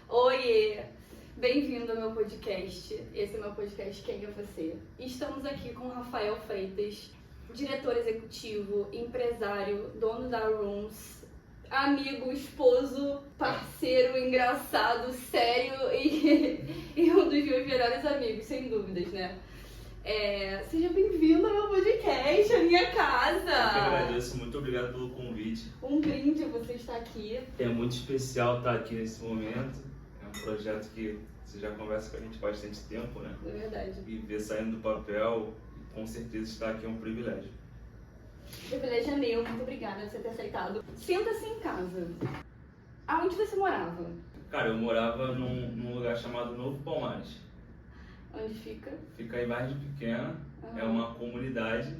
Oi, bem-vindo ao meu podcast. Esse é meu podcast Quem é Você? Estamos aqui com o Rafael Freitas, diretor executivo, empresário, dono da Rooms, amigo, esposo, parceiro, engraçado, sério e um dos meus melhores amigos, sem dúvidas, né? Seja bem-vindo ao meu podcast, à minha casa! Eu agradeço, muito obrigado pelo convite. Um brinde você estar aqui. É muito especial estar aqui nesse momento. É um projeto que você já conversa com a gente há bastante tempo, né? É verdade. E ver saindo do papel, com certeza estar aqui é um privilégio. O privilégio é meu, muito obrigada por você ter aceitado. Senta-se em casa. Aonde você morava? Cara, eu morava num lugar chamado Novo Palmares. Onde fica? Fica em Vargem Pequena, é uma comunidade.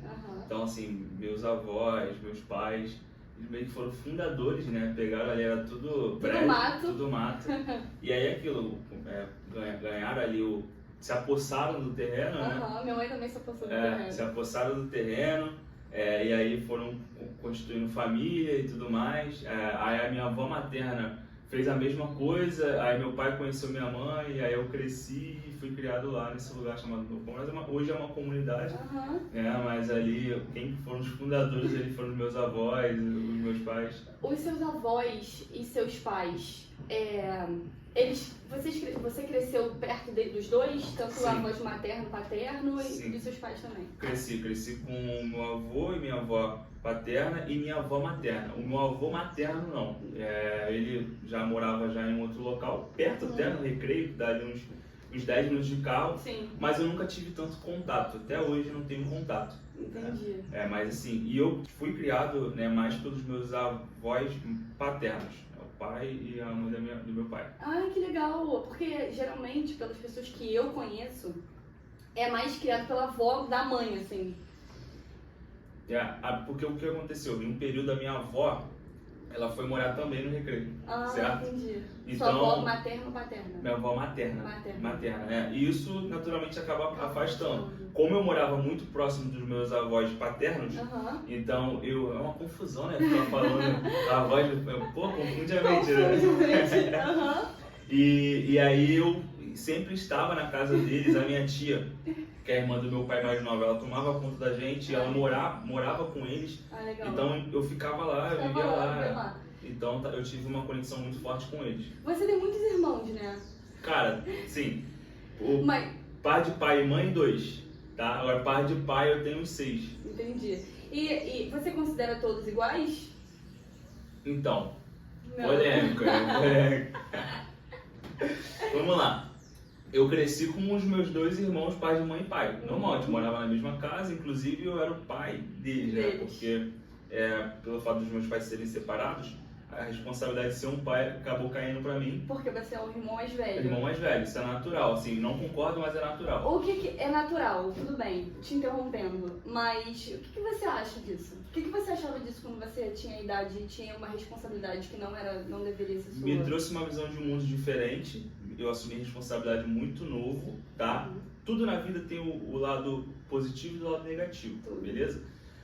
Então, assim, meus avós, meus pais, eles meio que foram fundadores, né? Pegaram ali, era tudo prédio, tudo mato. E aí aquilo, ganharam ali se apossaram do terreno, né? Minha mãe também se apossou do terreno. Se apossaram do terreno, e aí foram constituindo família e tudo mais. Aí a minha avó materna fez a mesma coisa, aí meu pai conheceu minha mãe, aí eu cresci e fui criado lá nesse lugar chamado Novo Palmares. Hoje é uma comunidade, mas ali quem foram os fundadores ali foram os meus avós, os meus pais. Os seus avós e seus pais, você cresceu perto dos dois? Tanto o avô materno, paterno e dos seus pais também? Cresci com o meu avô e minha avó paterna e minha avó materna. O meu avô materno não, ele já morava já em outro local, perto até no Recreio, dali uns 10 minutos de carro. Sim. Mas eu nunca tive tanto contato, até hoje não tenho contato. Entendi. Mas assim, e eu fui criado, né, mais pelos meus avós paternos, o pai e a mãe do meu pai. Ai, que legal, porque geralmente, pelas pessoas que eu conheço, é mais criado pela avó da mãe, assim. Porque o que aconteceu? Em um período da minha avó, ela foi morar também no Recreio, certo? Entendi. Então, sua avó materna ou paterna? Minha avó materna. E isso naturalmente acaba afastando. Como eu morava muito próximo dos meus avós paternos, então é uma confusão, né? Ficar falando a voz, confunde a mente, né? E aí eu sempre estava na casa deles, a minha tia, que é a irmã do meu pai mais nova, ela tomava conta da gente, ela morava com eles, então eu ficava lá, eu vivia lá. Então eu tive uma conexão muito forte com eles. Você tem muitos irmãos, né? Cara, sim. Par de pai e mãe, 2, tá? Agora par de pai eu tenho 6. Entendi. E você considera todos iguais? Então, polêmico, né? Vamos lá. Eu cresci com os meus 2 irmãos, pai de mãe e pai. Normal, a gente morava na mesma casa, inclusive eu era o pai deles, né? Porque pelo fato dos meus pais serem separados, a responsabilidade de ser um pai acabou caindo pra mim. Porque você é o irmão mais velho. Irmão mais velho, isso é natural, assim, não concordo, mas é natural. O que é natural? Tudo bem, te interrompendo, mas o que você acha disso? O que você achava disso quando você tinha idade e tinha uma responsabilidade que não deveria ser sua? Me trouxe uma visão de um mundo diferente, eu assumi responsabilidade muito novo, tá? Tudo na vida tem o lado positivo e o lado negativo, beleza?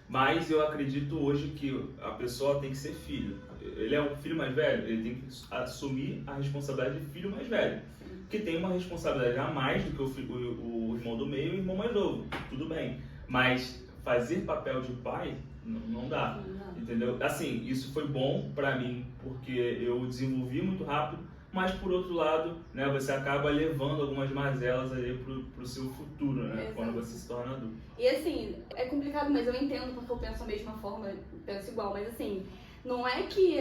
Mas eu acredito hoje que a pessoa tem que ser filho. Ele é um filho mais velho, ele tem que assumir a responsabilidade de filho mais velho. Que tem uma responsabilidade a mais do que o irmão do meio e o irmão mais novo. Tudo bem. Mas fazer papel de pai não dá. Entendeu? Assim, isso foi bom pra mim, porque eu desenvolvi muito rápido. Mas por outro lado, né, você acaba levando algumas mazelas ali pro seu futuro, né? Quando você se torna adulto. E assim, é complicado, mas eu entendo porque eu penso da mesma forma, penso igual, mas assim, não é que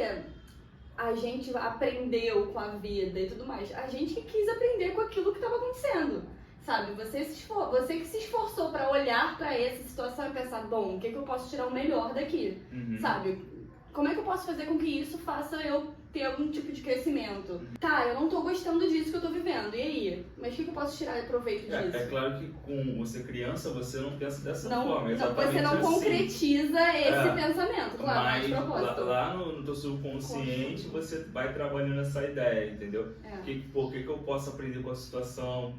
a gente aprendeu com a vida e tudo mais, a gente que quis aprender com aquilo que estava acontecendo, sabe? Você que se esforçou para olhar para essa situação e pensar, bom, o que eu posso tirar o melhor daqui, sabe? Como é que eu posso fazer com que isso faça eu ter algum tipo de crescimento? Tá, eu não tô gostando disso que eu tô vivendo, e aí? Mas o que eu posso tirar de proveito disso? É claro que com você criança, você não pensa dessa forma. Você não concretiza esse pensamento, claro, mas de propósito. Lá no teu subconsciente, você vai trabalhando essa ideia, entendeu? O que eu posso aprender com a situação?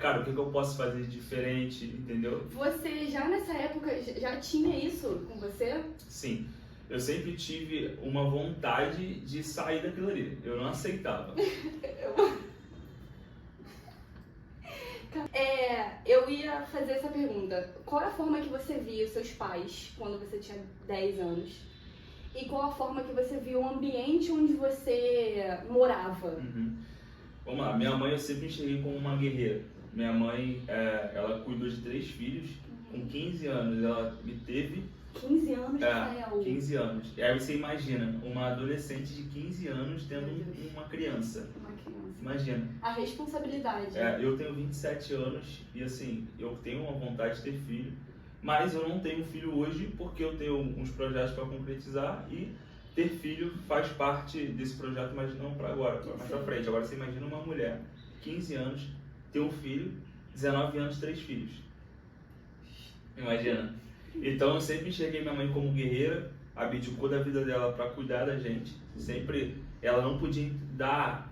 Cara, o que eu posso fazer de diferente, entendeu? Você já nessa época, já tinha isso com você? Sim. eu sempre tive uma vontade de sair daquilo ali. Eu não aceitava. Eu ia fazer essa pergunta. Qual é a forma que você via os seus pais quando você tinha 10 anos? E qual a forma que você viu o ambiente onde você morava? Uhum. Vamos lá, minha mãe eu sempre enxerguei como uma guerreira. Minha mãe, ela cuidou de 3 filhos. Com 15 anos ela me teve. 15 anos, Rafael? 15 anos. E aí você imagina, uma adolescente de 15 anos tendo uma criança. Uma criança. Imagina. A responsabilidade. Eu tenho 27 anos e assim, eu tenho uma vontade de ter filho, mas eu não tenho filho hoje porque eu tenho uns projetos para concretizar e ter filho faz parte desse projeto, mas não para agora, para mais para frente. Agora você imagina uma mulher, 15 anos, ter um filho, 19 anos, 3 filhos. Imagina. Então eu sempre enxerguei minha mãe como guerreira, abdicou da vida dela para cuidar da gente. Sempre, ela não podia dar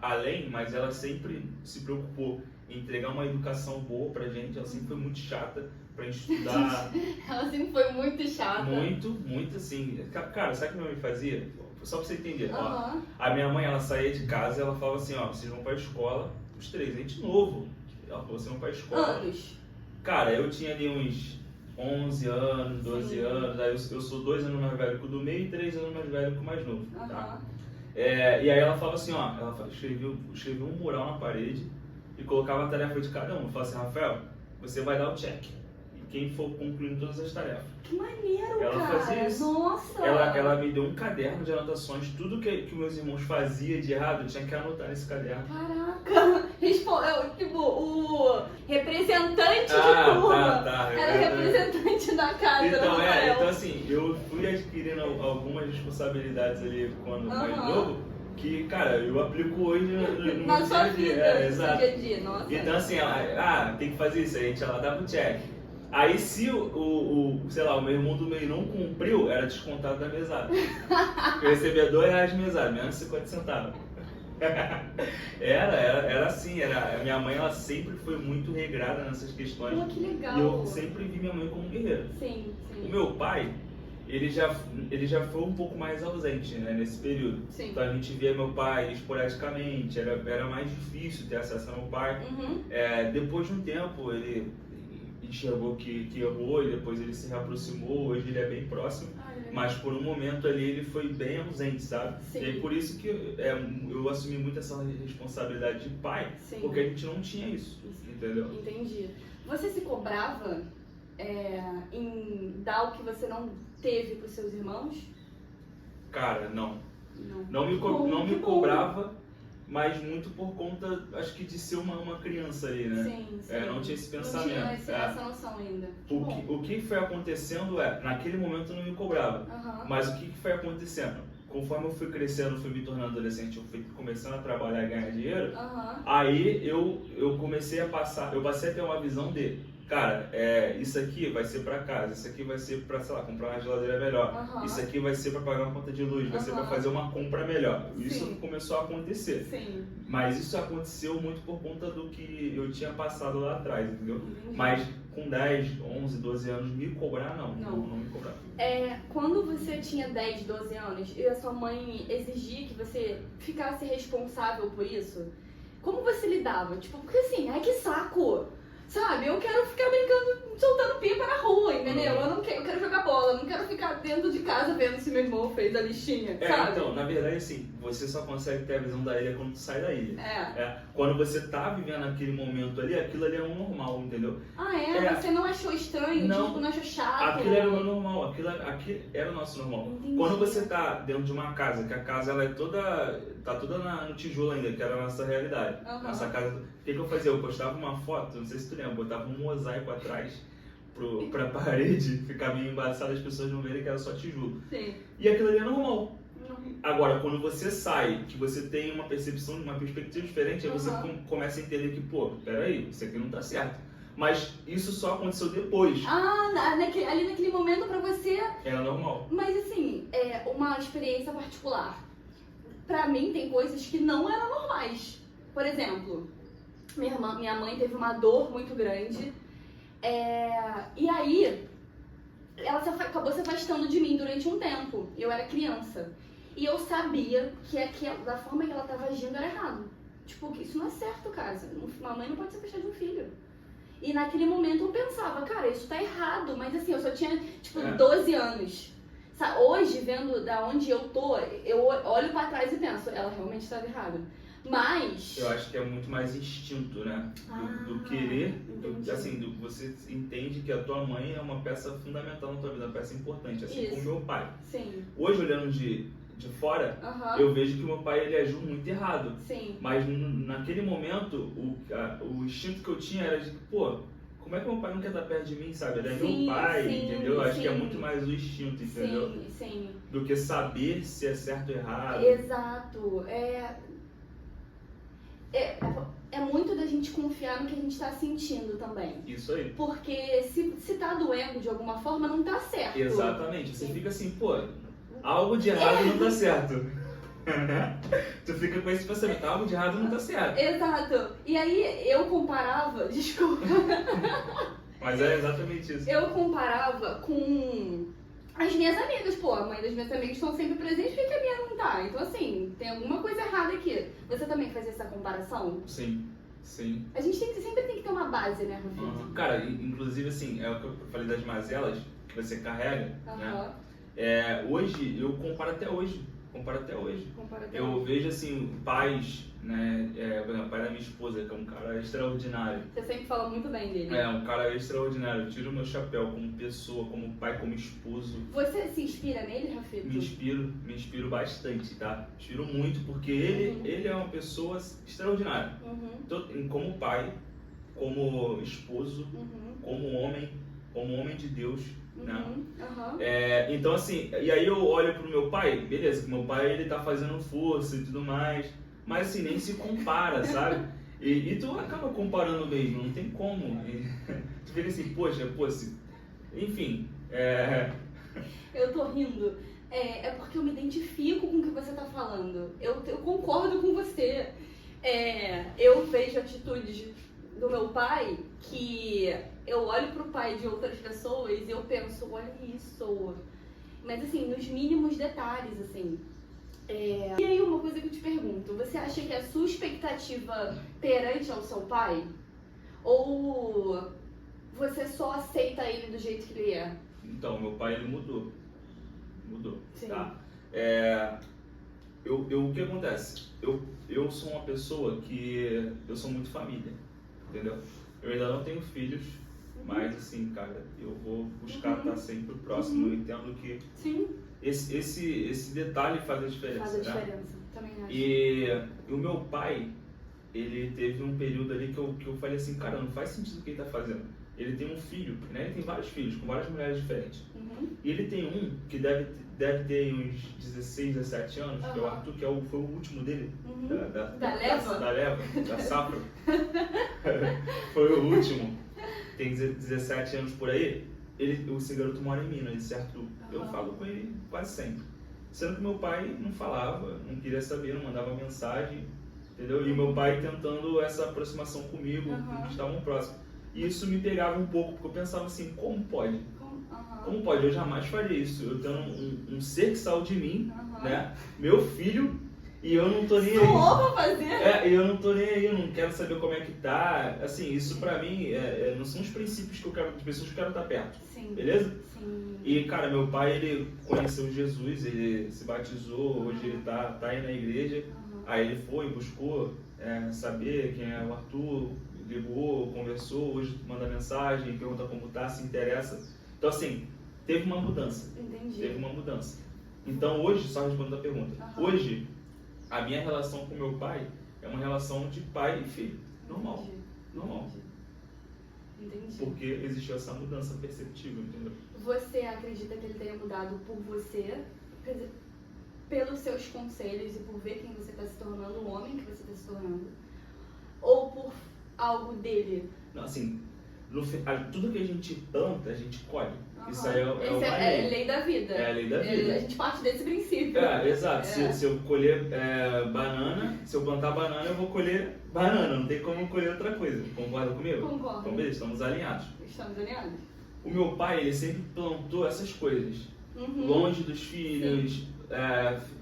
além, mas ela sempre se preocupou em entregar uma educação boa pra gente. Ela sempre foi muito chata pra gente estudar. Ela sempre foi muito chata. Muito assim. Cara, sabe o que minha mãe fazia? Só pra você entender. Uhum. Ó, a minha mãe, ela saía de casa e ela falava assim, ó, vocês vão pra escola, os 3, a gente novo. Ela falou, vocês vão pra escola. Anos? Cara, eu tinha ali uns 11 anos, 12 Sim. anos, aí eu sou 2 anos mais velho que o do meio e 3 anos mais velho que o mais novo, tá? Uhum. E aí ela falava assim, ó, ela escreveu um mural na parede e colocava a tarefa de cada um. Falava assim, Rafael, você vai dar o check. E quem for concluindo todas as tarefas. Que maneiro, Ela cara! fazia isso. Nossa! Ela me deu um caderno de anotações, tudo que meus irmãos faziam de errado, eu tinha que anotar nesse caderno. Caraca! Tipo, o representante de turma. Tá. Era o representante da casa. Então, Rafael. então assim, eu fui adquirindo algumas responsabilidades ali quando mais novo, que, cara, eu aplico hoje no Na dia sua a dia. vida, Exato. no dia a dia, nossa. Então assim, ela, tem que fazer isso, aí a gente ela dava o check. Aí se sei lá, o meu irmão do meio não cumpriu, era descontado da mesada. Eu recebia R$2 de mesada, menos 50 centavos. Era assim, a minha mãe ela sempre foi muito regrada nessas questões. Pô, que legal. E eu sempre vi minha mãe como guerreira. Sim. O meu pai, ele já foi um pouco mais ausente, né, nesse período. Sim. Então a gente via meu pai esporadicamente, era mais difícil ter acesso ao meu pai. Uhum. Depois de um tempo ele enxergou que errou e depois ele se reaproximou, hoje ele é bem próximo. Mas por um momento ali ele foi bem ausente, sabe? Sim. E aí por isso que eu assumi muito essa responsabilidade de pai, Sim. porque a gente não tinha isso, entendeu? Entendi. Você se cobrava em dar o que você não teve para os seus irmãos? Cara, não. Não Me cobrava, mas muito por conta, acho que de ser uma criança ali, né? Sim. Não tinha esse pensamento. Não tinha essa noção ainda. O que foi acontecendo naquele momento eu não me cobrava. Uhum. Mas o que foi acontecendo? Conforme eu fui crescendo, fui me tornando adolescente, eu fui começando a trabalhar e ganhar dinheiro, aí eu comecei a passar, eu passei a ter uma visão de, cara, isso aqui vai ser pra casa, isso aqui vai ser pra, sei lá, comprar uma geladeira melhor, isso aqui vai ser pra pagar uma conta de luz, vai ser pra fazer uma compra melhor. Isso começou a acontecer. Sim. Mas isso aconteceu muito por conta do que eu tinha passado lá atrás, entendeu? Entendi. Mas com 10, 11, 12 anos, me cobrar não me cobrar. Quando você tinha 10, 12 anos e a sua mãe exigia que você ficasse responsável por isso, como você lidava? Tipo, porque assim, ai que saco! Sabe, eu quero ficar brincando, soltando pipa na rua, entendeu? Eu quero jogar bola, não quero ficar dentro de casa vendo se meu irmão fez a listinha, sabe? Então, na verdade, assim, você só consegue ter a visão da ilha quando tu sai da ilha. Quando você tá vivendo aquele momento ali, aquilo ali é um normal, entendeu? Você não achou estranho? Não. Tipo, não achou chato? Aquilo era o normal, aquilo era o nosso normal. Entendi. Quando você tá dentro de uma casa, que a casa ela tá toda no tijolo ainda, que era a nossa realidade. Nossa casa, o que eu fazia? Eu postava uma foto, não sei se tu lembra, eu botava um mosaico atrás pra parede, ficar meio embaçado, as pessoas não verem que era só tijolo. Sim. E aquilo ali é normal. Agora, quando você sai, que você tem uma percepção, uma perspectiva diferente, aí você começa a entender que, pô, peraí, isso aqui não tá certo. Mas isso só aconteceu depois. Ali naquele momento pra você... Era normal. Mas assim, uma experiência particular. Pra mim tem coisas que não eram normais. Por exemplo, minha mãe teve uma dor muito grande. E aí, ela acabou se afastando de mim durante um tempo. eu era criança. E eu sabia que da forma que ela tava agindo era errado. Tipo, que isso não é certo, cara. Uma mãe não pode se afastar de um filho. E naquele momento eu pensava, cara, isso tá errado. Mas assim, eu só tinha, tipo, 12 anos. Hoje, vendo da onde eu tô, eu olho pra trás e penso, ela realmente estava errada. Mas... eu acho que é muito mais instinto, né? Do querer, você entende que a tua mãe é uma peça fundamental na tua vida, uma peça importante, assim como meu pai. Sim. Hoje, olhando de fora, eu vejo que meu pai ele agiu muito errado. Sim. Mas naquele momento, o instinto que eu tinha era de, pô, como é que meu pai não quer estar perto de mim, sabe? Ele é meu pai, entendeu? Acho que é muito mais o instinto, entendeu? Sim. Do que saber se é certo ou errado. Exato. É muito da gente confiar no que a gente tá sentindo também. Isso aí. Porque se tá doendo de alguma forma, não tá certo. Exatamente. Você fica assim, pô, algo de errado não tá certo. Tu fica com esse pensamento, algo de errado não tá certo. Exato. E aí eu comparava, desculpa. Mas é exatamente isso. Eu comparava com as minhas amigas, pô, a mãe das minhas amigas estão sempre presentes, por que a minha não tá? Então assim, tem alguma coisa errada aqui. Você também fazia essa comparação? Sim. A gente sempre tem que ter uma base, né, Rufino? Cara, inclusive assim, é o que eu falei das mazelas que você carrega, né? Hoje, eu comparo até hoje. Eu vejo assim, pais, né? Por exemplo, o pai da minha esposa, que é um cara extraordinário. Você sempre fala muito bem dele. É, um cara extraordinário. Eu tiro o meu chapéu como pessoa, como pai, como esposo. Você se inspira nele, Rafito? Me inspiro bastante, tá? Me inspiro muito porque ele é uma pessoa extraordinária. Então, como pai, como esposo, como homem de Deus. Né? Então assim, e aí eu olho pro meu pai, beleza, que meu pai ele tá fazendo força e tudo mais, mas assim, nem se compara, sabe? E tu acaba comparando mesmo, não tem como. Tu fica assim, poxa, enfim. Eu tô rindo, é porque eu me identifico com o que você tá falando, eu concordo com você. Eu vejo atitudes do meu pai que eu olho pro pai de outras pessoas e eu penso, olha isso. Mas assim, nos mínimos detalhes, assim. E aí uma coisa que eu te pergunto, você acha que a sua expectativa perante ao seu pai? Ou você só aceita ele do jeito que ele é? Então, meu pai ele mudou. Sim. Tá? O que acontece? Eu sou uma pessoa que eu sou muito família, entendeu? Eu ainda não tenho filhos, mas assim, cara, eu vou buscar estar sempre próximo. Eu entendo que esse detalhe faz a diferença. Faz a diferença, também acho. E o meu pai, ele teve um período ali que eu falei assim, cara, não faz sentido o que ele tá fazendo. Ele tem um filho, né? Ele tem vários filhos, com várias mulheres diferentes. E ele tem um que deve ter uns 16, 17 anos, que é o Arthur, que foi o último dele. Da leva, da safra. Foi o último. Tem 17 anos por aí. Esse garoto mora em Minas, esse Arthur. Eu falo com ele quase sempre. Sendo que meu pai não falava, não queria saber, não mandava mensagem, entendeu? E meu pai tentando essa aproximação comigo, que estavam próximos. E isso me pegava um pouco, porque eu pensava assim, como pode? Como pode? Eu jamais faria isso. Eu tenho um ser que saiu de mim, né? Meu filho, e eu não tô nem aí. Pra fazer. Eu não tô nem aí, eu não quero saber como é que tá. Assim, isso pra mim não são os princípios que eu quero, de pessoas que eu quero estar perto. Sim. Beleza? Sim. E, cara, meu pai, ele conheceu Jesus, ele se batizou, hoje ele tá aí na igreja. Aí ele foi, buscou saber quem é o Arthur, ligou, conversou, hoje manda mensagem, pergunta como tá, se interessa. Então, assim, teve uma mudança. Entendi. Teve uma mudança. Então, hoje, só respondendo a pergunta, hoje, a minha relação com meu pai é uma relação de pai e filho. Normal. Normal. Entendi. Porque existiu essa mudança perceptível, entendeu? Você acredita que ele tenha mudado por você, pelos seus conselhos e por ver quem você está se tornando, o homem que você está se tornando? Ou por algo dele? Não, assim, tudo que a gente planta, a gente colhe. Isso aí é uma lei. É lei da vida. É a lei da vida. A gente parte desse princípio. Exato. Se eu colher banana, se eu plantar banana, eu vou colher banana. Não tem como colher outra coisa. Concorda comigo? Concordo. Então, beleza, estamos alinhados. Estamos alinhados. O meu pai, ele sempre plantou essas coisas. longe dos filhos,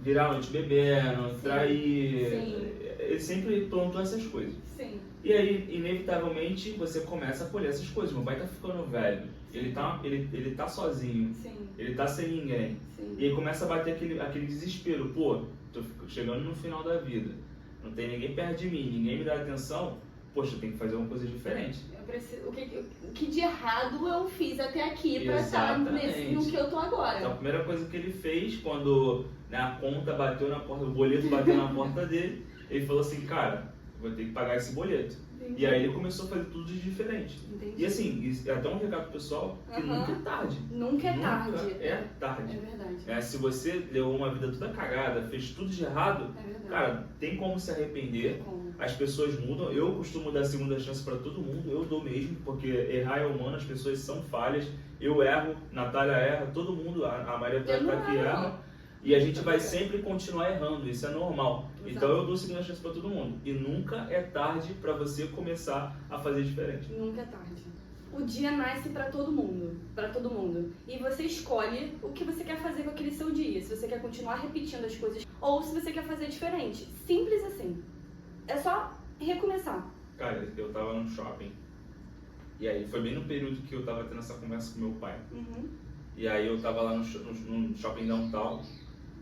virar a noite bebendo, trair. Sim. Ele sempre plantou essas coisas. Sim. E aí, inevitavelmente, você começa a colher essas coisas. Meu pai tá ficando velho, ele tá sozinho, Sim. ele tá sem ninguém. Sim. E aí começa a bater aquele desespero. Pô, tô chegando no final da vida, não tem ninguém perto de mim, ninguém me dá atenção. Poxa, eu tenho que fazer uma coisa diferente. O que de errado eu fiz até aqui pra estar no que eu tô agora? Então, a primeira coisa que ele fez, quando a conta bateu na porta, o boleto bateu na porta dele, ele falou assim, cara, vou ter que pagar esse boleto. Entendi. E aí ele começou a fazer tudo de diferente. Entendi. E assim, é até um recado pessoal, que nunca é tarde. Nunca é tarde. É tarde. É verdade. Se você levou uma vida toda cagada, fez tudo de errado, É verdade. cara, tem como se arrepender. Tem como. As pessoas mudam, eu costumo dar segunda chance pra todo mundo, eu dou mesmo, porque errar é humano, as pessoas são falhas, eu erro, Natália erra, todo mundo, a Maria tá aqui erra, e a gente vai sempre continuar errando, isso é normal. Exato. Então eu dou segunda chance pra todo mundo, e nunca é tarde pra você começar a fazer diferente. Nunca é tarde. O dia nasce pra todo mundo, e você escolhe o que você quer fazer com aquele seu dia, se você quer continuar repetindo as coisas, ou se você quer fazer diferente, simples assim. É só recomeçar. Cara, eu tava no shopping. E aí foi bem no período que eu tava tendo essa conversa com meu pai. E aí eu tava lá no shopping downtown,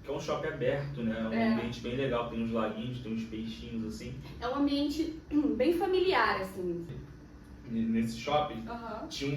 que é um shopping aberto, né? É um ambiente bem legal, tem uns laguinhos, tem uns peixinhos assim. É um ambiente bem familiar, assim. Nesse shopping Uhum. tinha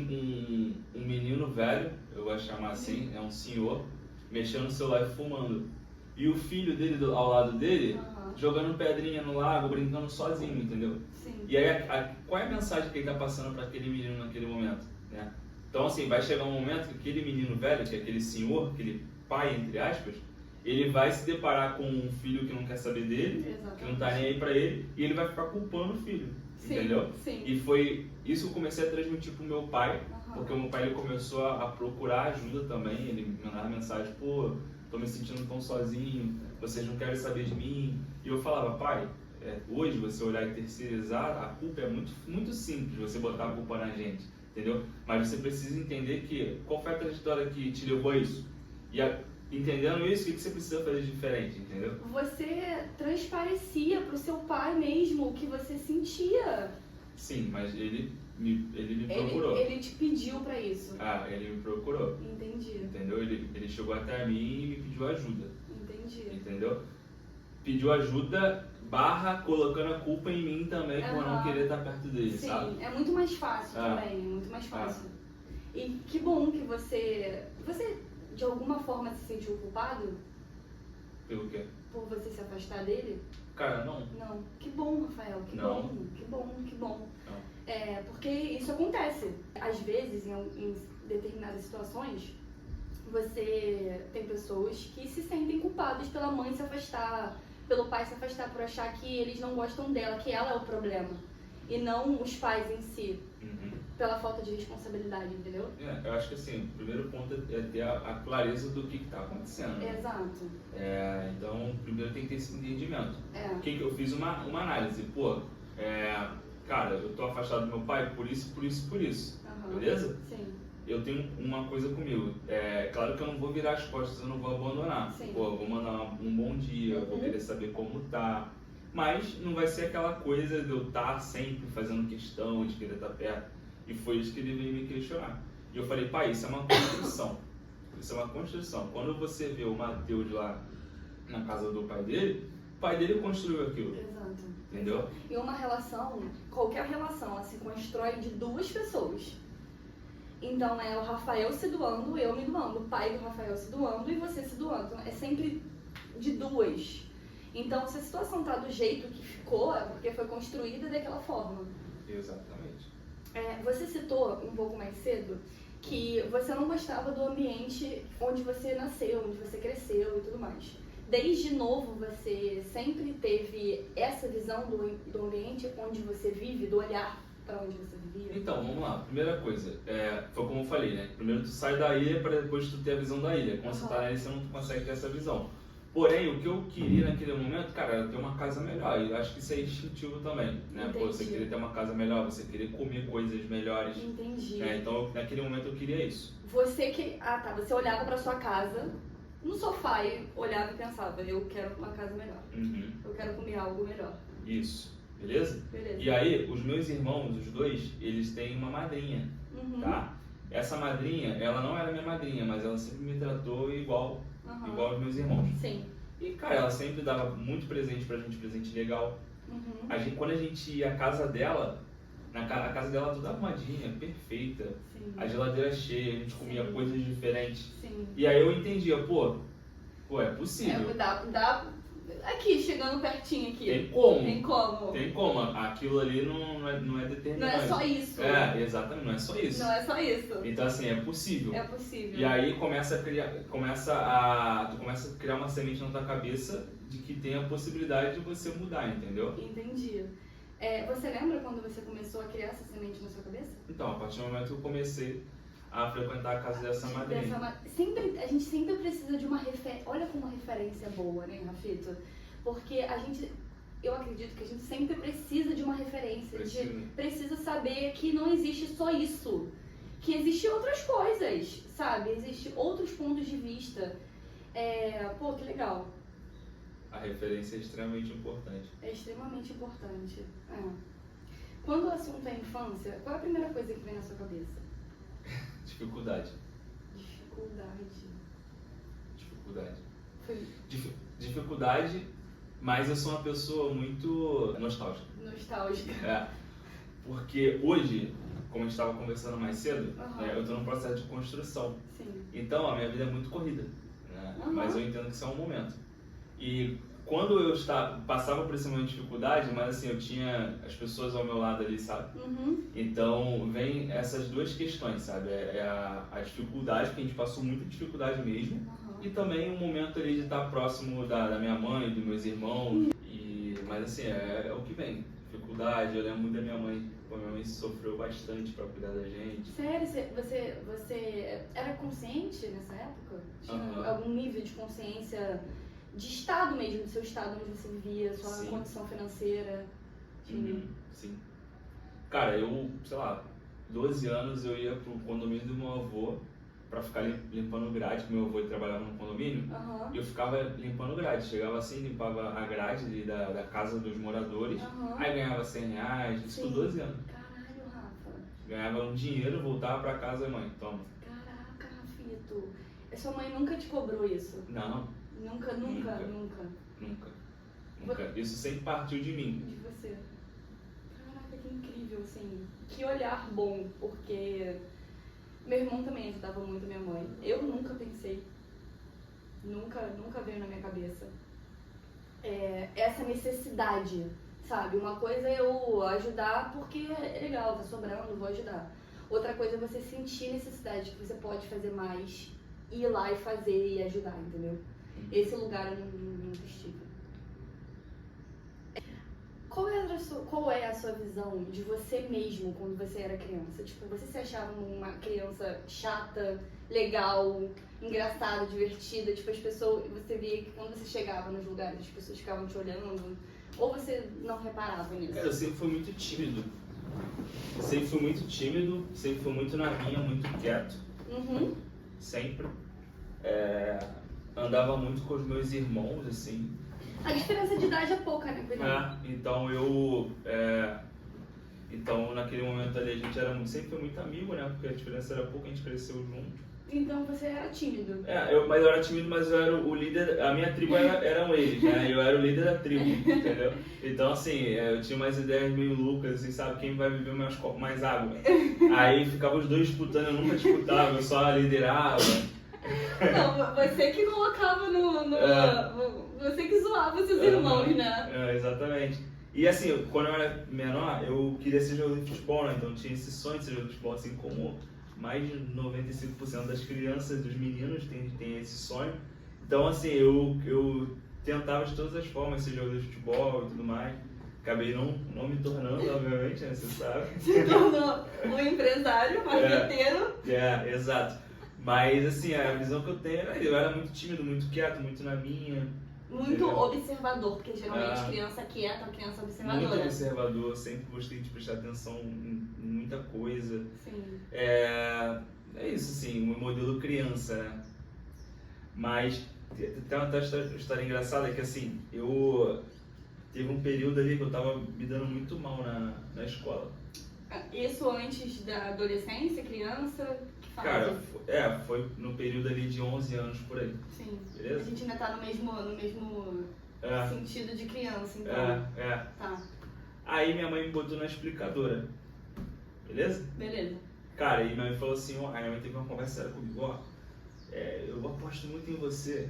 um menino velho, eu vou chamar assim, é um senhor, mexendo no celular e fumando. E o filho dele ao lado dele, jogando pedrinha no lago, brincando sozinho, entendeu? Sim. E aí, qual é a mensagem que ele está passando para aquele menino naquele momento, né? Então, assim, vai chegar um momento que aquele menino velho, que é aquele senhor, aquele pai, entre aspas, ele vai se deparar com um filho que não quer saber dele, Exatamente. que não tá nem aí pra ele, e ele vai ficar culpando o filho, Sim, entendeu? sim. E foi isso que eu comecei a transmitir pro meu pai, Uhum. porque o meu pai ele começou a procurar ajuda também, ele me mandava mensagem, pô, tô me sentindo tão sozinho, vocês não querem saber de mim. E eu falava, pai, hoje você olhar e terceirizar, a culpa é muito, muito simples, você botar a culpa na gente, entendeu? Mas você precisa entender que, qual foi a trajetória que te levou a isso? E entendendo isso, o que você precisa fazer de diferente, entendeu? Você transparecia pro seu pai mesmo o que você sentia. Sim, mas ele me procurou. Ele te pediu pra isso. Ele me procurou. Entendi. Entendeu? Ele chegou até mim e me pediu ajuda. Entendi. Entendeu? Pediu ajuda, colocando a culpa em mim também por não querer estar perto dele, Sim, sabe? é muito mais fácil também, é muito mais fácil. E que bom que você de alguma forma se sentiu culpado Pelo quê? por você se afastar dele? Cara, não. Não. Que bom, Rafael, que Não. bom, que bom, que bom. Não. Porque isso acontece. Às vezes, em determinadas situações, você tem pessoas que se sentem culpadas pela mãe se afastar, pelo pai se afastar, por achar que eles não gostam dela, que ela é o problema, e não os pais em si, pela falta de responsabilidade, entendeu? Eu acho que assim, o primeiro ponto é ter a clareza do que está acontecendo. Exato. Então, primeiro tem que ter esse entendimento. É. O que eu fiz uma análise, cara, eu tô afastado do meu pai por isso, por isso, por isso, beleza? Sim. Eu tenho uma coisa comigo, claro que eu não vou virar as costas, eu não vou abandonar. Sim. Pô, eu vou mandar um bom dia, eu vou querer saber como tá, mas não vai ser aquela coisa de eu estar sempre fazendo questão de querer estar perto. E foi isso que ele veio me questionar. E eu falei, pai, isso é uma construção. Isso é uma construção. Quando você vê o Mateus lá na casa do pai dele, o pai dele construiu aquilo. Exato. Entendeu? E uma relação, qualquer relação, ela se constrói de duas pessoas. Então é o Rafael se doando, eu me doando, o pai do Rafael se doando e você se doando. Então, é sempre de duas. Então se a situação tá do jeito que ficou, é porque foi construída daquela forma. Exatamente. Você citou um pouco mais cedo que você não gostava do ambiente onde você nasceu, onde você cresceu e tudo mais. Desde novo você sempre teve essa visão do ambiente onde você vive, do olhar para onde você vivia? Então, vamos lá. Primeira coisa, foi como eu falei, né? Primeiro tu sai da ilha para depois tu ter a visão da ilha. Quando você tá na ilha, você não consegue ter essa visão. Porém, o que eu queria naquele momento, cara, era ter uma casa melhor. E eu acho que isso é instintivo também, né? Pô, você queria ter uma casa melhor, você queria comer coisas melhores. Entendi. Né? Então, naquele momento eu queria isso. Você olhava pra sua casa, no sofá, e olhava e pensava, eu quero uma casa melhor. Uhum. Eu quero comer algo melhor. Isso. Beleza? Beleza. E aí, os meus irmãos, os dois, eles têm uma madrinha, tá? Essa madrinha, ela não era minha madrinha, mas ela sempre me tratou igual aos meus irmãos. Sim. E, cara, ela sempre dava muito presente pra gente, presente legal. Quando a gente ia à casa dela, a casa dela toda arrumadinha, perfeita. Sim. A geladeira cheia, a gente comia coisas diferentes. Sim. E aí eu entendia, pô, é possível. Aqui, chegando pertinho aqui. Tem como. Tem como. Tem como. Aquilo ali não é determinante. Não é só isso. Exatamente, não é só isso. Não é só isso. Então assim, é possível. É possível. E aí tu começa a criar uma semente na tua cabeça de que tem a possibilidade de você mudar, entendeu? Entendi. Você lembra quando você começou a criar essa semente na sua cabeça? Então, a partir do momento que eu comecei a frequentar a casa dessa madrinha. A gente sempre precisa de uma referência. Olha como uma referência boa, né, Rafito? Porque eu acredito que a gente sempre precisa de uma referência. Precisa saber que não existe só isso. Que existem outras coisas, sabe? Existem outros pontos de vista. Que legal. A referência é extremamente importante. É extremamente importante. Quando o assunto é infância, qual é a primeira coisa que vem na sua cabeça? Dificuldade. Dificuldade, mas eu sou uma pessoa muito nostálgica. Porque hoje, como a gente estava conversando mais cedo, eu estou num processo de construção. Sim. Então a minha vida é muito corrida, né? Mas eu entendo que isso é um momento. E quando eu passava por esse momento de dificuldade, mas assim, eu tinha as pessoas ao meu lado ali, sabe? Então, vem essas duas questões, sabe? A dificuldade, porque a gente passou muita dificuldade mesmo, e também um momento ali de estar próximo da minha mãe, dos meus irmãos, mas assim, é o que vem. Dificuldade, eu lembro muito da minha mãe, a minha mãe sofreu bastante para cuidar da gente. Sério? Você era consciente nessa época? Tinha algum nível de consciência de estado mesmo, do seu estado onde você vivia, sua condição financeira? Sim. Cara, eu, sei lá, 12 anos eu ia pro condomínio do meu avô pra ficar limpando grade, porque meu avô trabalhava no condomínio, e eu ficava limpando grade. Chegava assim, limpava a grade ali da casa dos moradores, aí ganhava R$100, isso com 12 anos. Caralho, Rafa. Ganhava um dinheiro, voltava pra casa e mãe, toma. Caraca, Rafito. Sua mãe nunca te cobrou isso? Não. Nunca. Isso sempre partiu de mim. De você. Caraca, que incrível, assim. Que olhar bom, porque meu irmão também ajudava muito minha mãe. Eu nunca pensei, nunca veio na minha cabeça essa necessidade, sabe? Uma coisa é eu ajudar porque é legal, tá sobrando, vou ajudar. Outra coisa é você sentir necessidade, que você pode fazer mais, ir lá e fazer e ajudar, entendeu? Esse lugar eu nunca estive. Qual é a sua visão de você mesmo quando você era criança? Tipo, você se achava uma criança chata, legal, engraçada, divertida? Tipo, você via que quando você chegava nos lugares, as pessoas ficavam te olhando? Ou você não reparava nisso? Cara, eu sempre fui muito tímido. Sempre fui muito na minha, muito quieto. Sempre. Andava muito com os meus irmãos, assim. A diferença de idade é pouca, né? Então naquele momento ali a gente sempre foi muito amigo, né? Porque a diferença era pouca, a gente cresceu junto. Então você era tímido. Eu era tímido, mas eu era o líder, a minha tribo eram eles, né? Eu era o líder da tribo, entendeu? Então assim, eu tinha umas ideias meio loucas, assim, sabe? Quem vai beber mais água? Aí ficava os dois disputando, eu nunca disputava, eu só liderava. Não, você que colocava você que zoava seus irmãos, né? Exatamente. E assim, quando eu era menor, eu queria ser jogador de futebol, né? Então eu tinha esse sonho de ser jogador de futebol, assim como mais de 95% das crianças, dos meninos tem esse sonho. Então assim, eu tentava de todas as formas ser jogador de futebol e tudo mais. Acabei não me tornando, obviamente, né? Você sabe. Se tornou um empresário, marqueteiro. Exato. Mas, assim, a visão que eu tenho era, eu era muito tímido, muito quieto, muito na minha. Muito Entendeu? observador, porque geralmente É. criança quieta, criança Muito observadora. observador, sempre gostei de prestar atenção em muita coisa. Sim. É isso, assim, o meu modelo criança, né? Mas tem uma história engraçada que, assim, teve um período ali que eu tava me dando muito mal na escola. Isso antes da adolescência, criança? Que fase? Cara, foi no período ali de 11 anos por aí, Sim. beleza? A gente ainda tá no mesmo É, sentido de criança, então. é. Tá, Aí minha mãe me botou na explicadora, beleza? beleza. Cara, aí minha mãe falou assim, ó, aí minha mãe teve uma conversa séria comigo, ó, eu aposto muito em você.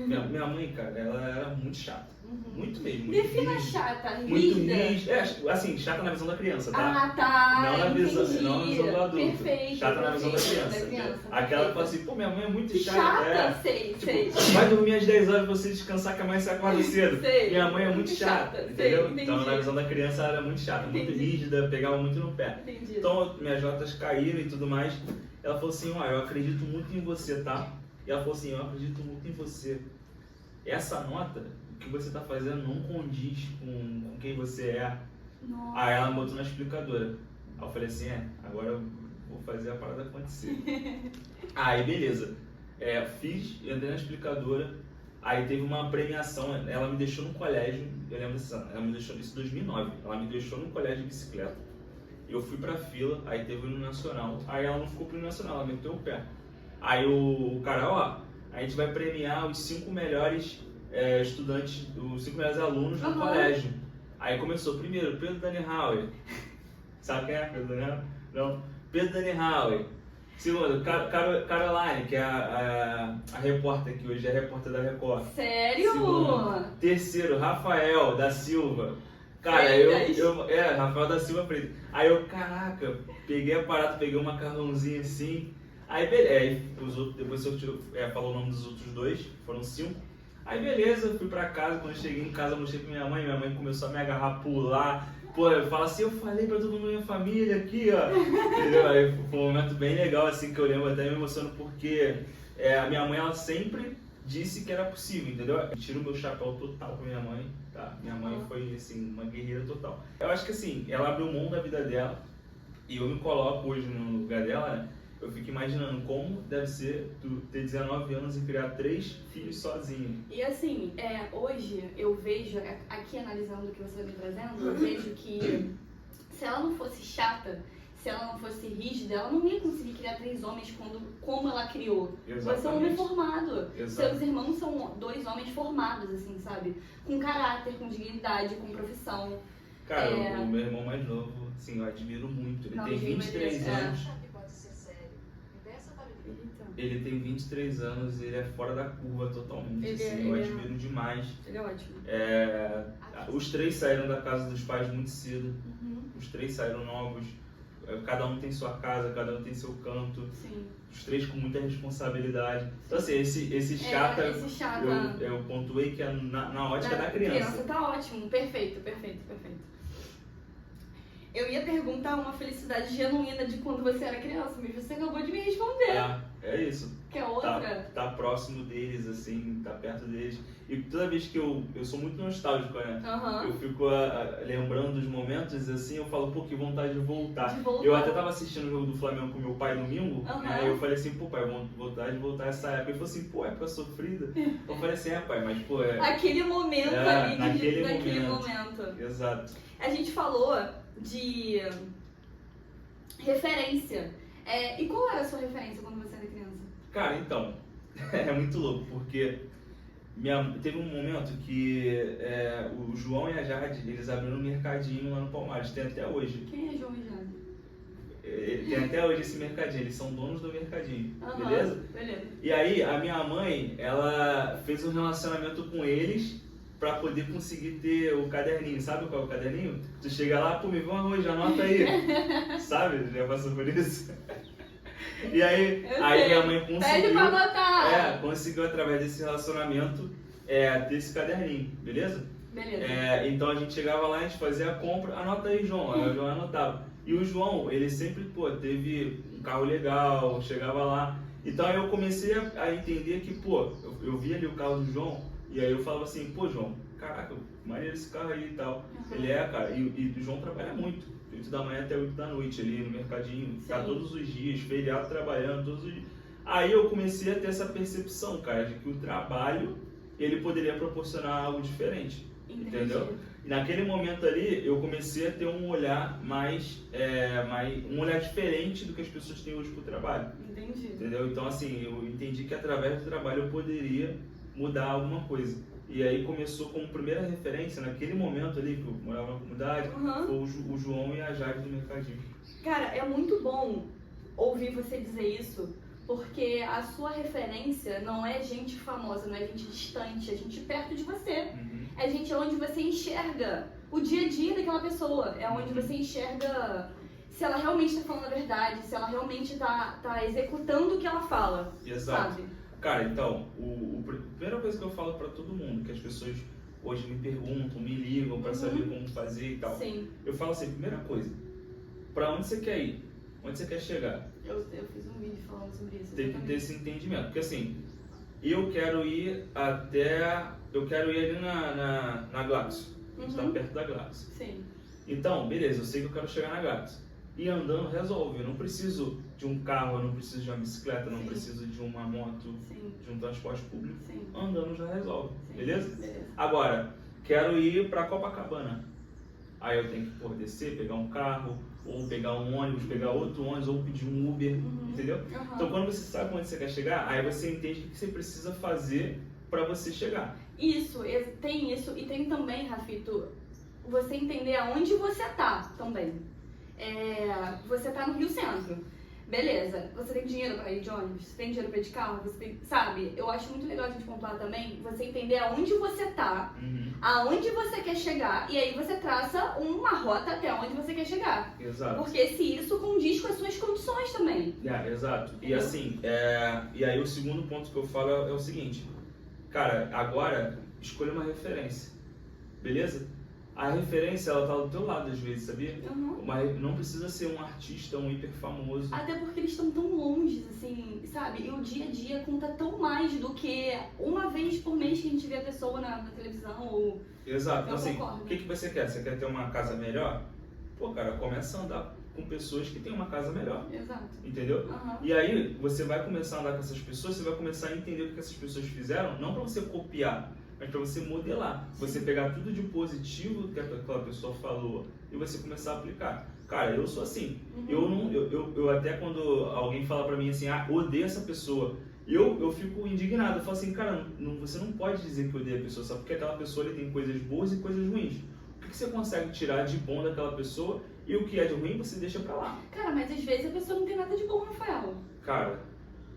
Minha mãe, cara, ela era muito chata, muito mesmo. Muito Defina rígida, chata, muito rígida. rígida. Assim, chata na visão da criança, tá? Ah, tá. Não na visão, entendi. não na visão do adulto. Perfeito. Chata na visão da perfeito, criança. Aquela que fala assim, pô, minha mãe é muito chata. Chata, sei, sei. Vai dormir às 10 horas pra você descansar que amanhã você acorda cedo. Sei. Minha mãe é muito chata, entendeu? Sei, Então, na entendi. visão da criança, ela era muito chata, muito Entendi. rígida, pegava muito no pé. Entendi. Então, minhas notas caíram e tudo mais. Ela falou assim, ó, eu acredito muito em você, tá? E ela falou assim, eu acredito muito em você. Essa nota, o que você tá fazendo não condiz com quem você é. Nossa. Aí ela me botou na explicadora. Aí eu falei assim, agora eu vou fazer a parada acontecer. Aí beleza. Entrei na explicadora. Aí teve uma premiação, ela me deixou no colégio, eu lembro disso, ela me deixou isso em 2009. Ela me deixou no colégio de bicicleta. Eu fui pra fila, aí teve o hino nacional. Aí ela não ficou pro hino nacional, ela meteu o pé. Aí o cara, ó, a gente vai premiar os 5 melhores estudantes, os 5 melhores alunos do colégio. Aí começou primeiro, Pedro Dani Hauer. Sabe quem é Pedro Dani Hauer? Não. Pedro Dani Hauer. Segundo, Caroline, que é a repórter que hoje é repórter da Record. Sério? Segundo. Terceiro, Rafael da Silva. Cara, Rafael da Silva Freitas. Aí eu, caraca, peguei a parada, peguei um macarrãozinho assim. Aí beleza, os outros, depois falou o nome dos outros 2, foram 5. Aí beleza, fui pra casa, quando eu cheguei em casa, mostrei pra minha mãe começou a me agarrar, pular. Pô, eu falo assim, eu falei pra todo mundo da minha família aqui, ó. Entendeu? Aí foi um momento bem legal, assim, que eu lembro, até me emociono, porque a minha mãe, ela sempre disse que era possível, entendeu? Eu tiro o meu chapéu total pra minha mãe, tá? Minha mãe foi, assim, uma guerreira total. Eu acho que, assim, ela abriu mão da vida dela, e eu me coloco hoje no lugar dela, né? Eu fico imaginando como deve ser tu ter 19 anos e criar 3 filhos sozinho. E assim, hoje eu vejo, aqui analisando o que você está me trazendo, eu vejo que se ela não fosse chata, se ela não fosse rígida, ela não ia conseguir criar 3 homens como ela criou. Você é um homem formado. Exato. Seus irmãos são 2 homens formados, assim, sabe? Com caráter, com dignidade, com profissão. Cara, o meu irmão mais novo, assim, eu admiro muito. Ele tem 23 anos. Ele tem 23 anos, ele é fora da curva totalmente, eu admiro demais. Ele é ótimo. Os 3 saíram da casa dos pais muito cedo, Uhum. os 3 saíram novos, cada um tem sua casa, cada um tem seu canto, Sim. os 3 com muita responsabilidade. Então assim, esse chata, eu pontuei que é na ótica da criança. Criança tá ótimo, perfeito. Eu ia perguntar uma felicidade genuína de quando você era criança, mas você acabou de me responder. É isso. Que é outra. Tá próximo deles, assim, tá perto deles. E toda vez que eu sou muito nostálgico, né? Uhum. Eu fico lembrando dos momentos, assim, eu falo, pô, que vontade de voltar. De voltar. Eu até tava assistindo o jogo do Flamengo com meu pai domingo, Uhum. né? E eu falei assim, pô, pai, vontade de voltar essa época. Ele falou assim, pô, época sofrida. Eu falei assim, pai, mas pô, Aquele momento ali, naquele momento. Exato. A gente falou de referência. E qual era a sua referência quando você era criança? Cara, então, é muito louco, porque teve um momento que o João e a Jade, eles abriram um mercadinho lá no Palmares, tem até hoje. Quem é João e Jade? Tem até hoje esse mercadinho, eles são donos do mercadinho, Uhum, beleza? Beleza. E aí, a minha mãe, ela fez um relacionamento com eles pra poder conseguir ter o caderninho. Sabe qual é o caderninho? Tu chega lá, pô, me vê um arroz, anota aí. Sabe? Já passou por isso? E aí minha mãe conseguiu. Pede pra anotar! Conseguiu através desse relacionamento ter esse caderninho, beleza? Beleza. Então a gente chegava lá, a gente fazia a compra, anota aí, João. Aí o João anotava. E o João, ele sempre, teve um carro legal, chegava lá. Então aí eu comecei a entender que, pô, eu via ali o carro do João, e aí eu falava assim, pô, João, caraca, maneiro esse carro aí e tal. Ele cara, e o João trabalha muito, 8 da manhã até 8 da noite ali no mercadinho, tá todos os dias, feriado trabalhando, todos os dias. Aí eu comecei a ter essa percepção, cara, de que o trabalho, ele poderia proporcionar algo diferente, entendeu? E naquele momento ali, eu comecei a ter um olhar um olhar diferente do que as pessoas têm hoje pro trabalho. Entendi. Entendeu? Então, assim, eu entendi que através do trabalho eu poderia mudar alguma coisa. E aí começou como primeira referência, naquele momento ali, que eu morava na comunidade, foi o João e a Jade do Mercadinho. Cara, é muito bom ouvir você dizer isso, porque a sua referência não é gente famosa, não é gente distante, é gente perto de você. É gente onde você enxerga o dia a dia daquela pessoa, é onde você enxerga se ela realmente está falando a verdade, se ela realmente tá executando o que ela fala. Exato. Sabe? Cara, então, a primeira coisa que eu falo pra todo mundo, que as pessoas hoje me perguntam, me ligam pra saber como fazer e tal. Sim. Eu falo assim, primeira coisa, pra onde você quer ir? Onde você quer chegar? Eu fiz um vídeo falando sobre isso. Tem que ter esse entendimento, porque assim, eu quero ir ali na Glaxo, está perto da Glaxo. Sim. Então, beleza, eu sei que eu quero chegar na Glaxo. E andando resolve, eu não preciso de um carro, eu não preciso de uma bicicleta, eu não preciso de uma moto, de um transporte público. Andando já resolve, beleza? Agora, quero ir para Copacabana. Aí eu tenho que descer, pegar um carro, ou pegar um ônibus, pegar outro ônibus, ou pedir um Uber, entendeu? Então quando você sabe onde você quer chegar, aí você entende o que você precisa fazer para você chegar. Isso, e tem também, Rafito, você entender aonde você tá também. Você tá no Rio Centro, beleza, você tem dinheiro para ir de ônibus, você tem dinheiro para ir de carro, sabe? Eu acho muito legal a gente pontuar também, você entender aonde você tá, aonde você quer chegar, e aí você traça uma rota até onde você quer chegar. Exato. Porque se isso condiz com as suas condições também. Exato. E assim, e aí o segundo ponto que eu falo é o seguinte, cara, agora escolha uma referência, beleza? A referência, ela tá do teu lado às vezes, sabia? Mas não precisa ser um artista, um hiper famoso. Até porque eles estão tão longe, assim, sabe? E o dia a dia conta tão mais do que uma vez por mês que a gente vê a pessoa na televisão ou... Exato. Então assim, o que você quer? Você quer ter uma casa melhor? Pô, cara, começa a andar com pessoas que têm uma casa melhor. Exato. Entendeu? E aí, você vai começar a andar com essas pessoas, você vai começar a entender o que essas pessoas fizeram, não pra você copiar, mas para você modelar, você pegar tudo de positivo que aquela pessoa falou e você começar a aplicar. Cara, eu sou assim. Eu até quando alguém fala pra mim assim, odeio essa pessoa, eu fico indignado. Eu falo assim, cara, você não pode dizer que odeia a pessoa, só porque aquela pessoa ali tem coisas boas e coisas ruins. O que você consegue tirar de bom daquela pessoa e o que é de ruim você deixa pra lá. Cara, mas às vezes a pessoa não tem nada de bom, Rafael. Cara,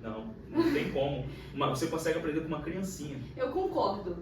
não tem como. Você consegue aprender com uma criancinha. Eu concordo.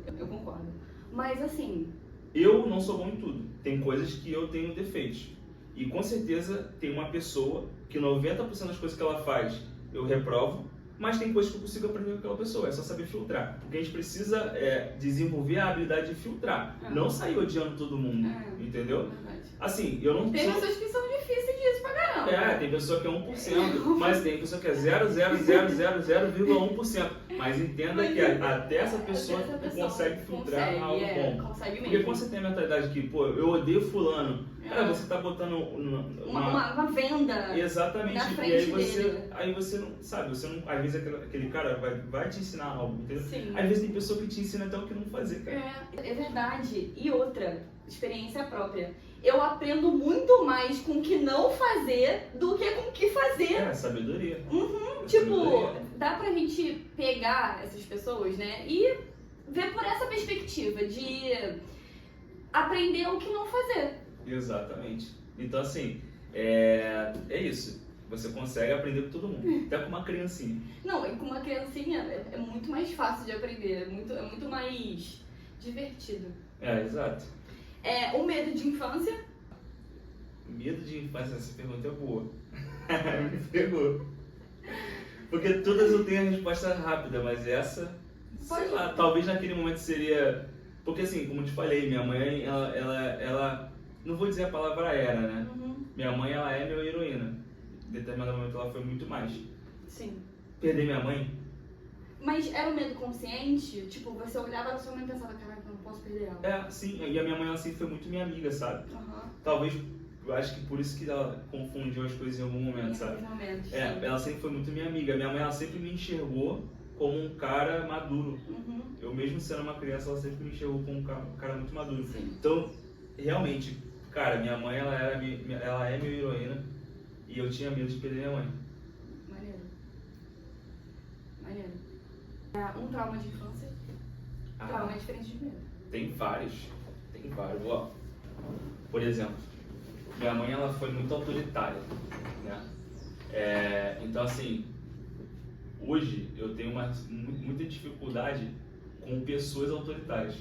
Mas assim... Eu não sou bom em tudo. Tem coisas que eu tenho defeitos. E com certeza tem uma pessoa que 90% das coisas que ela faz eu reprovo, mas tem coisas que eu consigo aprender com aquela pessoa. É só saber filtrar. Porque a gente precisa desenvolver a habilidade de filtrar. Não sair odiando todo mundo. Entendeu? Assim, eu não... Tem pessoas que são difíceis disso pra caramba. Tem pessoa que é 1%, mas tem pessoa que é 0,000,0,1%. Mas entenda que até essa pessoa consegue filtrar algo bom. Consegue mesmo. Porque quando você tem a mentalidade que, pô, eu odeio fulano, cara, você tá botando uma venda. Exatamente. Na frente e aí você não sabe, às vezes aquele cara vai te ensinar algo, entendeu? Sim. Às vezes tem pessoa que te ensina até o que não fazer, cara. É verdade. E outra, experiência própria. Eu aprendo muito mais com o que não fazer do que com o que fazer. Sabedoria. Dá pra gente pegar essas pessoas, né, e ver por essa perspectiva de aprender o que não fazer. Muito. Então, assim, é isso. Você consegue aprender com todo mundo, até com uma criancinha. Não, e com uma criancinha é muito mais fácil de aprender, é muito mais divertido. Exato. O medo de infância? Medo de infância, essa pergunta é boa. Me pegou. Porque todas eu tenho a resposta rápida, mas essa, sei lá, talvez naquele momento seria... Porque assim, como eu te falei, minha mãe, ela não vou dizer a palavra era, né? Minha mãe, ela é minha heroína. Em determinado momento ela foi muito mais. Sim. Perder minha mãe? Mas era um medo consciente? Tipo, você olhava pra sua mãe e pensava, caraca, eu não posso perder ela. Sim, e a minha mãe ela sempre foi muito minha amiga, sabe? Aham. Talvez, eu acho que por isso que ela confundiu as coisas em algum momento, sabe? Em alguns momentos, sim. Ela sempre foi muito minha amiga. Minha mãe ela sempre me enxergou como um cara maduro. Uhum. Eu mesmo sendo uma criança, ela sempre me enxergou como um cara muito maduro. Sim. Então, realmente, cara, minha mãe ela é minha heroína e eu tinha medo de perder minha mãe. Maneiro. Um trauma de infância. Trauma é diferente de medo. Tem vários. Ó, por exemplo, minha mãe ela foi muito autoritária, né? Então assim, hoje eu tenho muita dificuldade com pessoas autoritárias.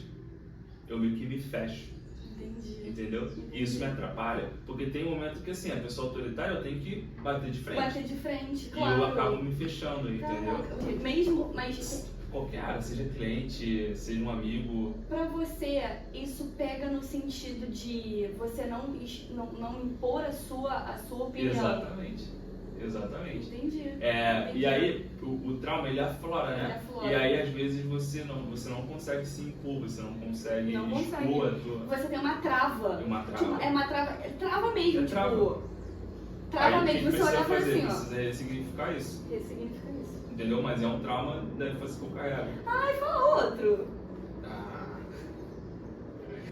Eu meio que me fecho. Entendi. Entendeu? E isso me atrapalha, porque tem um momento que assim, a pessoa autoritária eu tenho que bater de frente. Bater de frente, E claro. eu acabo me fechando, entendeu? Caraca, mesmo, mas Qualquer área, seja cliente, seja um amigo. pra você, isso pega no sentido de você não impor a sua opinião. Exatamente. Entendi. E aí, o trauma ele aflora, né? Ele aflora. E aí, às vezes, você não consegue se impor, você não consegue expor a tua... Você tem uma trava. Uma trava. Tipo, é uma trava. Trava mesmo, trava. Trava Aí, mesmo. Você olha pra assim, ó. Precisa ressignificar isso. Ressignifica isso. Entendeu? Mas é um trauma da infância que eu carrego. Ai, fala outro.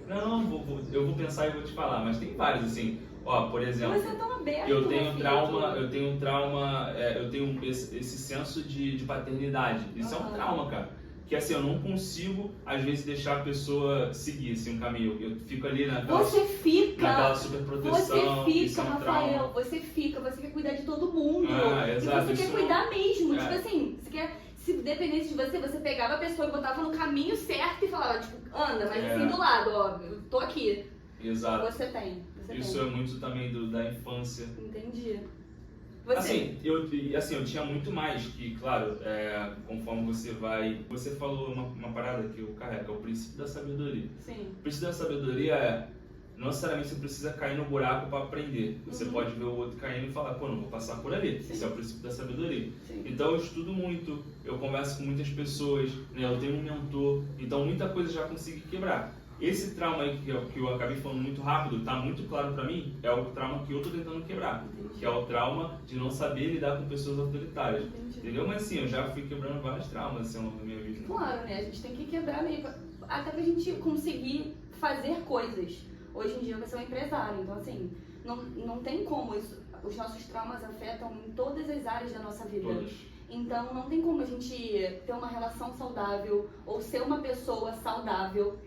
Não, eu vou pensar e vou te falar, mas tem vários, assim. Ó, por exemplo, Você é tão aberto, eu tenho filho. trauma, eu tenho esse senso de paternidade. Isso é um trauma, cara. Que assim, eu não consigo, às vezes, deixar a pessoa seguir assim, um caminho. Eu fico ali naquela super proteção. Você fica, isso é um Rafael, trauma. você quer cuidar de todo mundo. Exato, e você quer cuidar mesmo. É. Tipo assim, você quer. Se dependesse de você pegava a pessoa e botava no caminho certo e falava, tipo, anda, mas assim do lado, ó, eu tô aqui. Exato. Você tem. Isso é muito também da infância. Entendi. Assim, eu tinha muito mais que, claro, conforme você vai... Você falou uma parada que eu carrego, é o princípio da sabedoria. Sim. O princípio da sabedoria não necessariamente você precisa cair no buraco para aprender. Você pode ver o outro caindo e falar, pô, não vou passar por ali. Sim. Esse é o princípio da sabedoria. Sim. Então eu estudo muito, eu converso com muitas pessoas, né, eu tenho um mentor, então muita coisa já consegui quebrar. Esse trauma aí que eu acabei falando muito rápido, tá muito claro pra mim, é o trauma que eu tô tentando quebrar. Entendi. Que é o trauma de não saber lidar com pessoas autoritárias. Entendi. Entendeu? Mas assim, eu já fui quebrando vários traumas assim, ao longo da minha vida. Claro, né? A gente tem que quebrar meio. Até pra gente conseguir fazer coisas. Hoje em dia você é um empresário, então assim, não tem como isso. Os nossos traumas afetam em todas as áreas da nossa vida. Todas. Então não tem como a gente ter uma relação saudável ou ser uma pessoa saudável,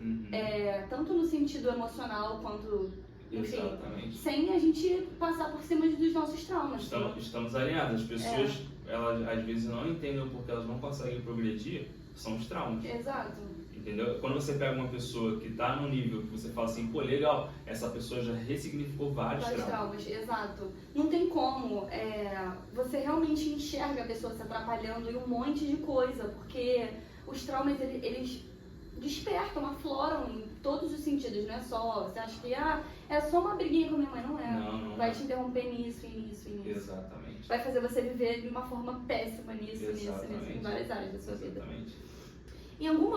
tanto no sentido emocional quanto, enfim, exatamente, sem a gente passar por cima dos nossos traumas. Estamos alinhados. As pessoas, elas às vezes não entendem porque elas não conseguem progredir, são os traumas. Exato. Entendeu? Quando você pega uma pessoa que está no nível que você fala assim, pô, legal, essa pessoa já ressignificou vários traumas. Exato. Não tem como. Você realmente enxerga a pessoa se atrapalhando em um monte de coisa, porque os traumas, eles despertam, afloram em todos os sentidos, não é só, você acha que é só uma briguinha com a minha mãe, não é. Não vai te interromper nisso. Exatamente. Vai fazer você viver de uma forma péssima nisso, Exatamente. em várias áreas da sua vida. Exatamente. Em algum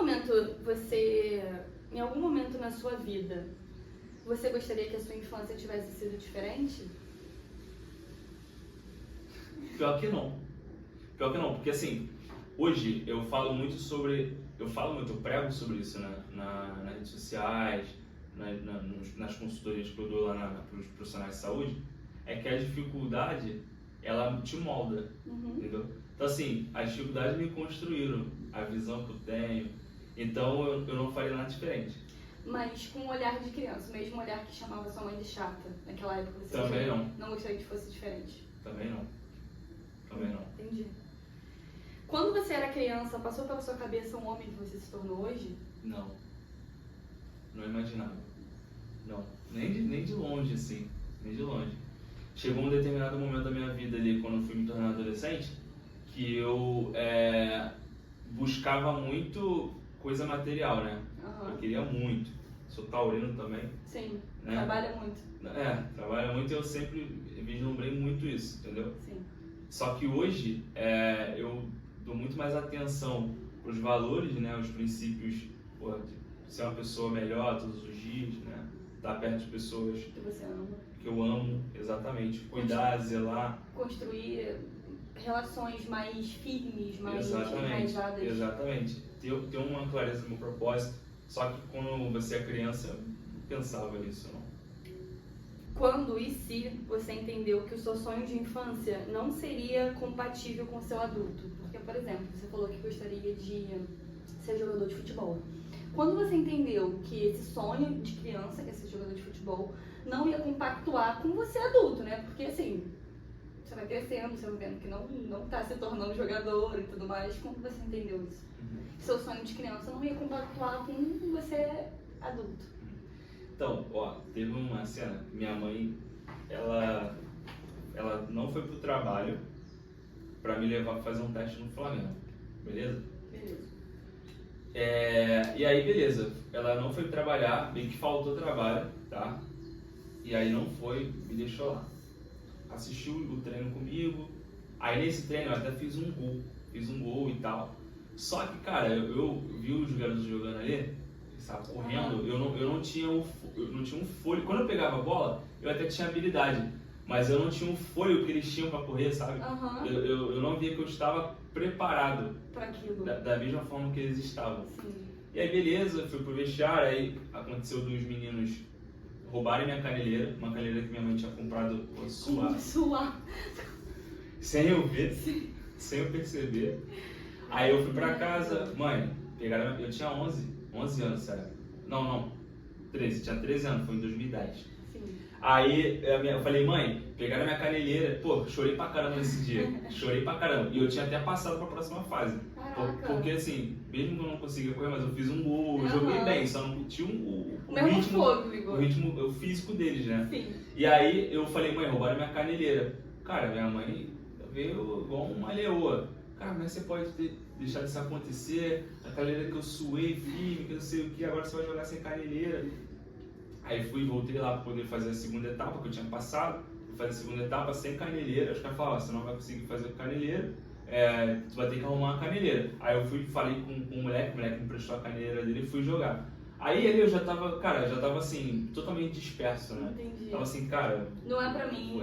momento na sua vida, você gostaria que a sua infância tivesse sido diferente? Pior que não, porque assim, hoje eu falo muito, eu prego sobre isso, né? Nas redes sociais, nas consultorias que eu dou lá para os profissionais de saúde, é que a dificuldade, ela te molda, entendeu? Então assim, as dificuldades me construíram, a visão que eu tenho, então eu não faria nada diferente. Mas com um olhar de criança, o mesmo olhar que chamava sua mãe de chata naquela época, você também não gostaria que fosse diferente? Também não. Entendi. Quando você era criança, passou pela sua cabeça um homem que você se tornou hoje? Não imaginava. Não, nem de longe assim, nem de longe. Chegou um determinado momento da minha vida ali, quando eu fui me tornar adolescente, que eu buscava muito coisa material, né? Eu queria muito. Sou taurino também. Sim, né? Trabalha muito. Trabalha muito e eu sempre vislumbrei muito isso, entendeu? Sim. Só que hoje eu dou muito mais atenção para os valores, né, os princípios, pô, de ser uma pessoa melhor todos os dias, né, estar perto de pessoas Que você ama. que eu amo, exatamente, cuidar, zelar. Construir relações mais firmes, mais Exatamente, enraizadas. exatamente. Ter uma clareza do meu propósito, só que quando você é criança, eu não pensava nisso, não. Quando e se você entendeu que o seu sonho de infância não seria compatível com o seu adulto? Porque, por exemplo, você falou que gostaria de ser jogador de futebol. Quando você entendeu que esse sonho de criança, que é ser jogador de futebol, não ia compactuar com você adulto, né? Porque, assim, você vai crescendo, você vai vendo que não tá se tornando jogador e tudo mais. Como você entendeu isso? Seu sonho de criança não ia compactuar com você adulto. Então, ó, teve uma cena, minha mãe, ela não foi pro trabalho pra me levar pra fazer um teste no Flamengo, beleza? Beleza. E aí, beleza, ela não foi trabalhar, bem que faltou trabalho, tá? E aí não foi, me deixou lá. Assistiu o treino comigo, aí nesse treino eu até fiz um gol e tal. Só que, cara, eu vi os jogadores jogando ali, sabe, correndo, eu não tinha um fôlego. Quando eu pegava a bola, eu até tinha habilidade, mas eu não tinha um fôlego que eles tinham pra correr, sabe? Eu não via que eu estava preparado Pra aquilo. da mesma forma que eles estavam. Sim. E aí, beleza, fui pro vestiário, aí aconteceu dos meninos roubarem minha caneleira, uma caneleira que minha mãe tinha comprado Suar. sem eu ver, sem eu perceber. Aí eu fui pra casa, mãe, pegaram, eu tinha 11 anos, sério. Não, 13, tinha 13 anos, foi em 2010. Sim. Aí eu falei, mãe, pegaram a minha caneleira, pô, chorei pra caramba nesse dia, chorei pra caramba. E eu tinha até passado pra próxima fase. Caraca. Porque assim, mesmo que eu não conseguia correr, mas eu fiz um gol, eu joguei bem, só não tinha o mesmo ritmo, fogo, Igor. o ritmo físico deles, né? Sim. E aí eu falei, mãe, roubaram minha caneleira. Cara, minha mãe veio igual uma leoa. Cara, mas você pode ter deixado isso acontecer, a caneleira que eu suei firme, que eu não sei o que, agora você vai jogar sem caneleira. Aí voltei lá para poder fazer a segunda etapa, que eu tinha passado, fui fazer a segunda etapa sem caneleira. Os caras falaram, você não vai conseguir fazer com caneleira, tu vai ter que arrumar uma caneleira. Aí eu falei com o moleque me emprestou a caneleira dele e fui jogar. Aí eu já tava assim, totalmente disperso, né? Entendi. Tava assim, cara, não é pra mim.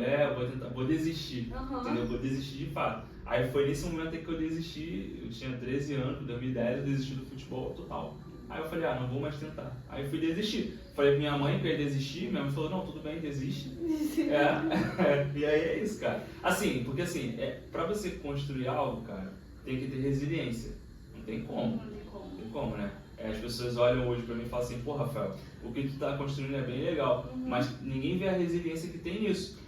Vou desistir, entendeu? Vou desistir de fato. Aí foi nesse momento que eu desisti, eu tinha 13 anos, em 2010, eu desisti do futebol total. Aí eu falei, não vou mais tentar. Aí eu fui desistir. Falei pra minha mãe que eu ia desistir, minha mãe falou, não, tudo bem, desiste. E aí é isso, cara. Assim, porque assim, pra você construir algo, cara, tem que ter resiliência. Não tem como. Não tem como, né? As pessoas olham hoje pra mim e falam assim, pô, Rafael, o que tu tá construindo é bem legal, mas ninguém vê a resiliência que tem nisso.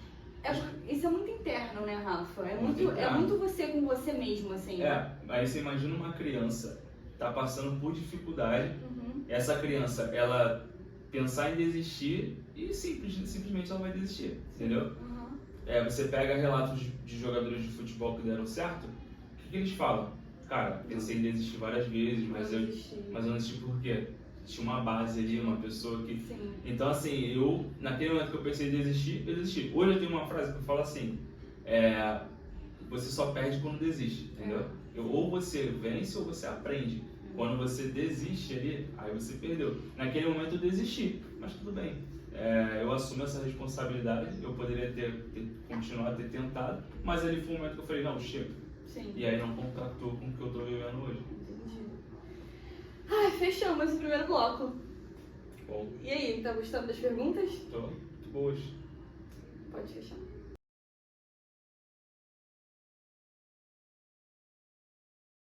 Isso é muito interno, né, Rafa? É muito você com você mesmo, assim. Aí você imagina uma criança tá passando por dificuldade, essa criança, ela pensar em desistir e simplesmente ela vai desistir, entendeu? Você pega relatos de jogadores de futebol que deram certo, o que eles falam? Cara, pensei em desistir várias vezes, mas eu não desisti por quê? Tinha uma base ali, uma pessoa que... Sim. Então assim, naquele momento que eu pensei em desistir, eu desisti. Hoje eu tenho uma frase que eu falo assim, você só perde quando desiste, entendeu? Ou você vence ou você aprende. Quando você desiste ali, aí você perdeu. Naquele momento eu desisti, mas tudo bem. Eu assumo essa responsabilidade, eu poderia ter continuado a ter tentado, mas ali foi um momento que eu falei, não, chega. Sim. E aí não compactou com o que eu tô vivendo hoje. Entendi. Ai, fechamos o primeiro bloco. Bom. E aí, tá gostando das perguntas? Tô muito boas. Pode fechar.